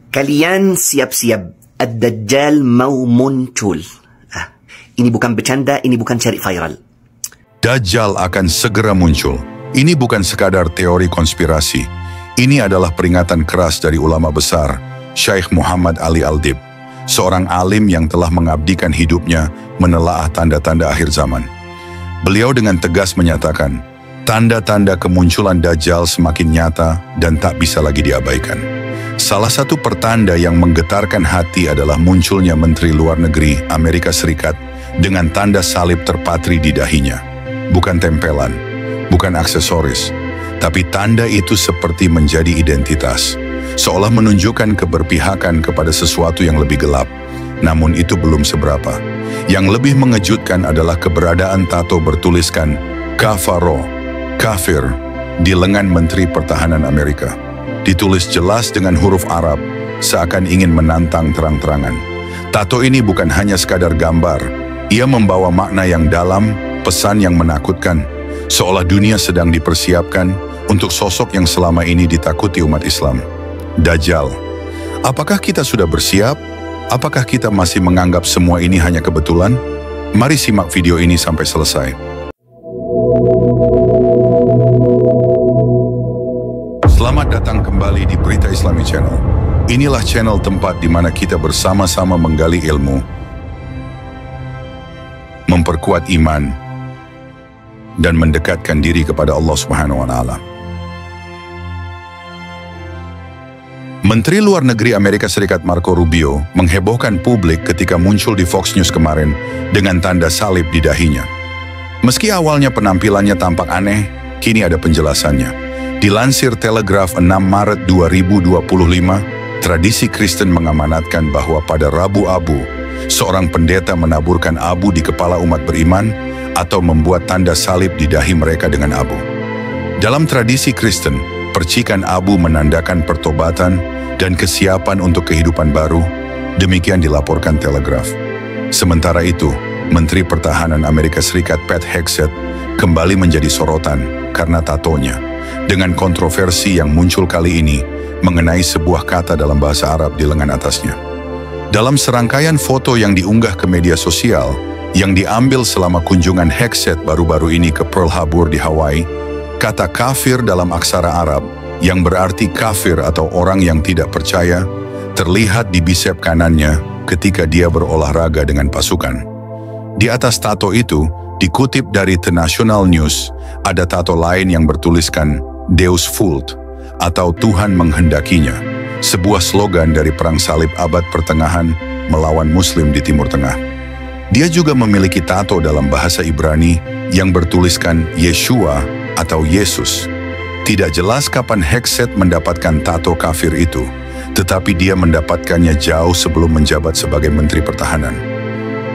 Kalian siap-siap, Ad-Dajjal mau muncul. Ini bukan bercanda, ini bukan cari viral. Dajjal akan segera muncul. Ini bukan sekadar teori konspirasi. Ini adalah peringatan keras dari ulama besar, Syekh Muhammad Ali Al-Dib, seorang alim yang telah mengabdikan hidupnya menelaah tanda-tanda akhir zaman. Beliau dengan tegas menyatakan, tanda-tanda kemunculan Dajjal semakin nyata dan tak bisa lagi diabaikan. Salah satu pertanda yang menggetarkan hati adalah munculnya Menteri Luar Negeri Amerika Serikat dengan tanda salib terpatri di dahinya. Bukan tempelan, bukan aksesoris, tapi tanda itu seperti menjadi identitas, seolah menunjukkan keberpihakan kepada sesuatu yang lebih gelap. Namun itu belum seberapa. Yang lebih mengejutkan adalah keberadaan tato bertuliskan Kafaro, kafir, di lengan Menteri Pertahanan Amerika. Ditulis jelas dengan huruf Arab, seakan ingin menantang terang-terangan. Tato ini bukan hanya sekadar gambar, ia membawa makna yang dalam, pesan yang menakutkan, seolah dunia sedang dipersiapkan untuk sosok yang selama ini ditakuti umat Islam. Dajjal. Apakah kita sudah bersiap? Apakah kita masih menganggap semua ini hanya kebetulan? Mari simak video ini sampai selesai. Selamat datang kembali di Berita Islami Channel. Inilah channel tempat di mana kita bersama-sama menggali ilmu, memperkuat iman, dan mendekatkan diri kepada Allah Subhanahu wa Ta'ala. Menteri Luar Negeri Amerika Serikat Marco Rubio menghebohkan publik ketika muncul di Fox News kemarin dengan tanda salib di dahinya. Meski awalnya penampilannya tampak aneh, kini ada penjelasannya. Dilansir Telegraph 6 Maret 2025, tradisi Kristen mengamanatkan bahwa pada Rabu Abu, seorang pendeta menaburkan abu di kepala umat beriman atau membuat tanda salib di dahi mereka dengan abu. Dalam tradisi Kristen, percikan abu menandakan pertobatan dan kesiapan untuk kehidupan baru, demikian dilaporkan Telegraph. Sementara itu, Menteri Pertahanan Amerika Serikat Pete Hegseth kembali menjadi sorotan karena tatonya, dengan kontroversi yang muncul kali ini mengenai sebuah kata dalam bahasa Arab di lengan atasnya. Dalam serangkaian foto yang diunggah ke media sosial, yang diambil selama kunjungan Hegseth baru-baru ini ke Pearl Harbor di Hawaii, kata kafir dalam aksara Arab, yang berarti kafir atau orang yang tidak percaya, terlihat di bisep kanannya ketika dia berolahraga dengan pasukan. Di atas tato itu, dikutip dari The National News, ada tato lain yang bertuliskan Deus Vult, atau Tuhan menghendakinya, sebuah slogan dari Perang Salib abad pertengahan melawan Muslim di Timur Tengah. Dia juga memiliki tato dalam bahasa Ibrani yang bertuliskan Yeshua atau Yesus. Tidak jelas kapan Hegseth mendapatkan tato kafir itu, tetapi dia mendapatkannya jauh sebelum menjabat sebagai Menteri Pertahanan.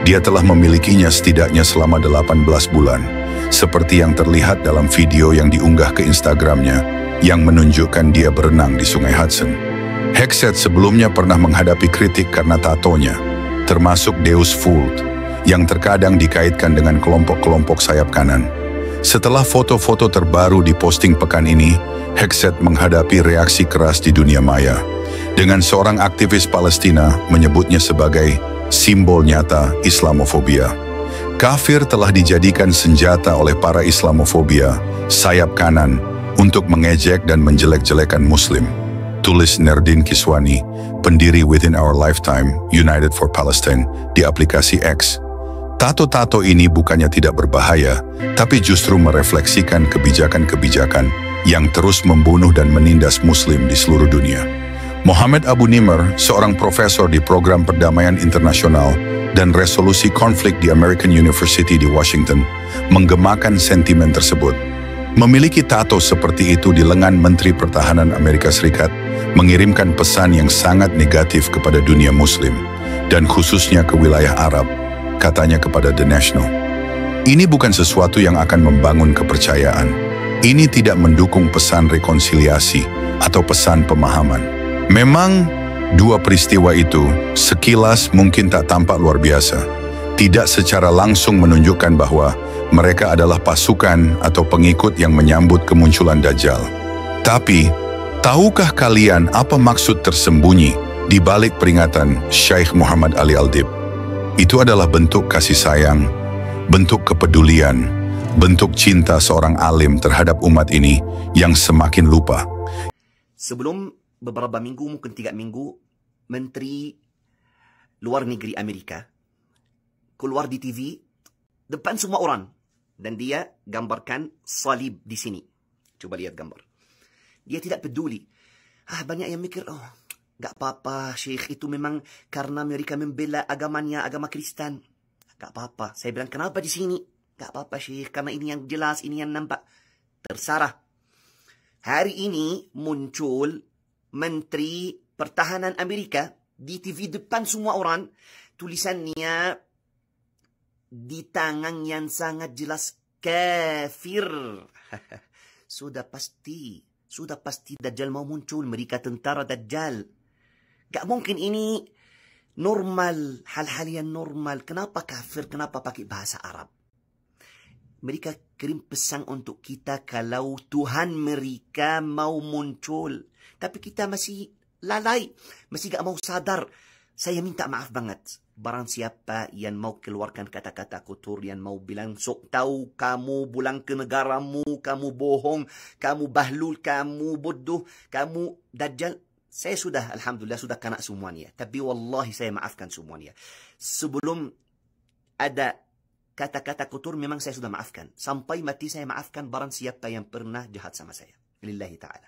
Dia telah memilikinya setidaknya selama 18 bulan, seperti yang terlihat dalam video yang diunggah ke Instagramnya yang menunjukkan dia berenang di Sungai Hudson. Hegseth sebelumnya pernah menghadapi kritik karena tatonya, termasuk Deus Vult, yang terkadang dikaitkan dengan kelompok-kelompok sayap kanan. Setelah foto-foto terbaru diposting pekan ini, Hegseth menghadapi reaksi keras di dunia maya, dengan seorang aktivis Palestina menyebutnya sebagai simbol nyata Islamofobia. Kafir telah dijadikan senjata oleh para Islamofobia, sayap kanan, untuk mengejek dan menjelek-jelekan Muslim. Tulis Nerdin Kiswani, pendiri Within Our Lifetime, United for Palestine, di aplikasi X. Tato-tato ini bukannya tidak berbahaya, tapi justru merefleksikan kebijakan-kebijakan yang terus membunuh dan menindas Muslim di seluruh dunia. Mohammed Abu Nimer, seorang profesor di Program Perdamaian Internasional dan Resolusi Konflik di American University di Washington, menggemakan sentimen tersebut. Memiliki tato seperti itu di lengan Menteri Pertahanan Amerika Serikat mengirimkan pesan yang sangat negatif kepada dunia Muslim, dan khususnya ke wilayah Arab, katanya kepada The National. Ini bukan sesuatu yang akan membangun kepercayaan. Ini tidak mendukung pesan rekonsiliasi atau pesan pemahaman. Memang, dua peristiwa itu sekilas mungkin tak tampak luar biasa. Tidak secara langsung menunjukkan bahwa mereka adalah pasukan atau pengikut yang menyambut kemunculan Dajjal. Tapi, tahukah kalian apa maksud tersembunyi di balik peringatan Syekh Muhammad Ali Al-Dib. Itu adalah bentuk kasih sayang, bentuk kepedulian, bentuk cinta seorang alim terhadap umat ini yang semakin lupa. Sebelum beberapa minggu, mungkin 3 minggu, Menteri Luar Negeri Amerika keluar di TV depan semua orang. Dan dia gambarkan salib di sini. Coba lihat gambar. Dia tidak peduli. Banyak yang mikir, gak apa-apa Syekh, itu memang karena mereka membela agamanya, agama Kristen. Gak apa-apa. Saya bilang, kenapa di sini? Gak apa-apa Syekh, karena ini yang jelas, ini yang nampak. Terserah. Hari ini muncul Menteri Pertahanan Amerika di TV depan semua orang. Tulisannya di tangan yang sangat jelas kafir. Sudah pasti Dajjal mau muncul. Mereka tentara Dajjal. Gak mungkin ini normal, hal-hal yang normal. Kenapa kafir? Kenapa pakai bahasa Arab? Mereka kirim pesan untuk kita kalau Tuhan mereka mau muncul. Tapi kita masih lalai, masih gak mau sadar. Saya minta maaf banget. Barang siapa yang mau keluarkan kata-kata kotor, yang mau bilang, sok tahu kamu pulang ke negaramu, kamu bohong, kamu bahlul, kamu bodoh, kamu dajjal. Saya sudah, alhamdulillah, sudah kena semuanya. Tapi wallahi saya maafkan semuanya. Sebelum ada kata-kata kotor, memang saya sudah maafkan. Sampai mati saya maafkan barang siapa yang pernah jahat sama saya. Lillahi ta'ala.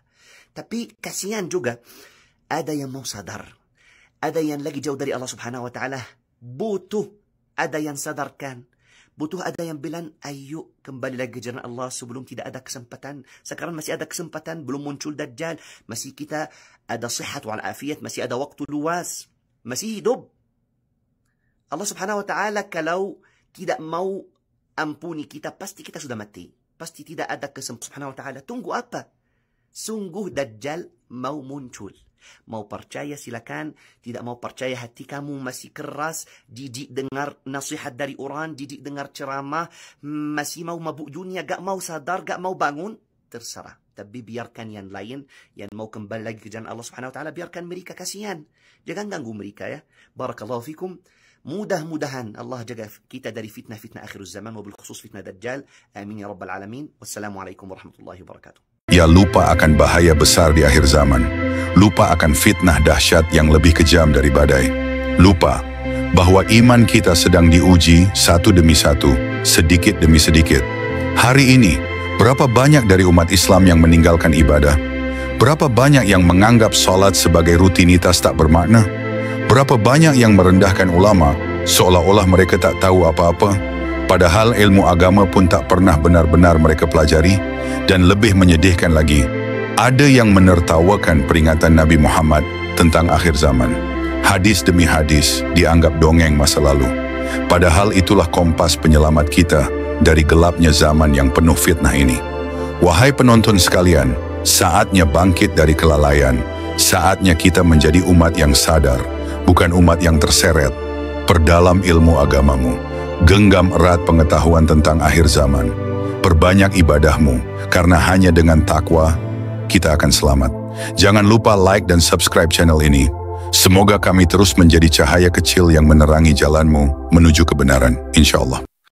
Tapi kasihan juga, ada yang mau sadar. Ada yang lagi jauh dari Allah subhanahu wa ta'ala. Butuh ada yang sadarkan. Butuh ada yang bilang, ayo kembali lagi ke jalan Allah sebelum tidak ada kesempatan. Sekarang masih ada kesempatan, belum muncul Dajjal. Masih kita ada sihat wal afiat, masih ada waktu luas. Masih hidup. Allah subhanahu wa ta'ala kalau tidak mau ampuni kita, pasti kita sudah mati. Pasti tidak ada kesempatan subhanahu wa ta'ala. Tunggu apa? Sungguh Dajjal mau muncul. Mau percaya silakan, tidak mau percaya hati kamu masih keras, jijik dengar nasihat dari orang, jijik dengar ceramah, masih mau mabuk dunia, gak mau sadar, gak mau bangun, terserah. Tapi biarkan yang lain yang mau kembali lagi ke jalan Allah subhanahu wa ta'ala, biarkan mereka, kasihan. Jangan ganggu mereka ya. Barakallahu fikum. Mudah-mudahan Allah jaga kita dari fitnah-fitnah akhir zaman, wabil khusus fitnah Dajjal. Amin ya rabbal alamin. Wassalamualaikum warahmatullahi wabarakatuh. Ia lupa akan bahaya besar di akhir zaman. Lupa akan fitnah dahsyat yang lebih kejam dari badai. Lupa bahwa iman kita sedang diuji satu demi satu, sedikit demi sedikit. Hari ini, berapa banyak dari umat Islam yang meninggalkan ibadah? Berapa banyak yang menganggap sholat sebagai rutinitas tak bermakna? Berapa banyak yang merendahkan ulama, seolah-olah mereka tak tahu apa-apa? Padahal ilmu agama pun tak pernah benar-benar mereka pelajari. Dan lebih menyedihkan lagi, ada yang menertawakan peringatan Nabi Muhammad tentang akhir zaman. Hadis demi hadis dianggap dongeng masa lalu. Padahal itulah kompas penyelamat kita dari gelapnya zaman yang penuh fitnah ini. Wahai penonton sekalian, saatnya bangkit dari kelalaian. Saatnya kita menjadi umat yang sadar, bukan umat yang terseret. Perdalam ilmu agamamu. Genggam erat pengetahuan tentang akhir zaman. Perbanyak ibadahmu, karena hanya dengan takwa, kita akan selamat. Jangan lupa like dan subscribe channel ini. Semoga kami terus menjadi cahaya kecil yang menerangi jalanmu menuju kebenaran, insya Allah.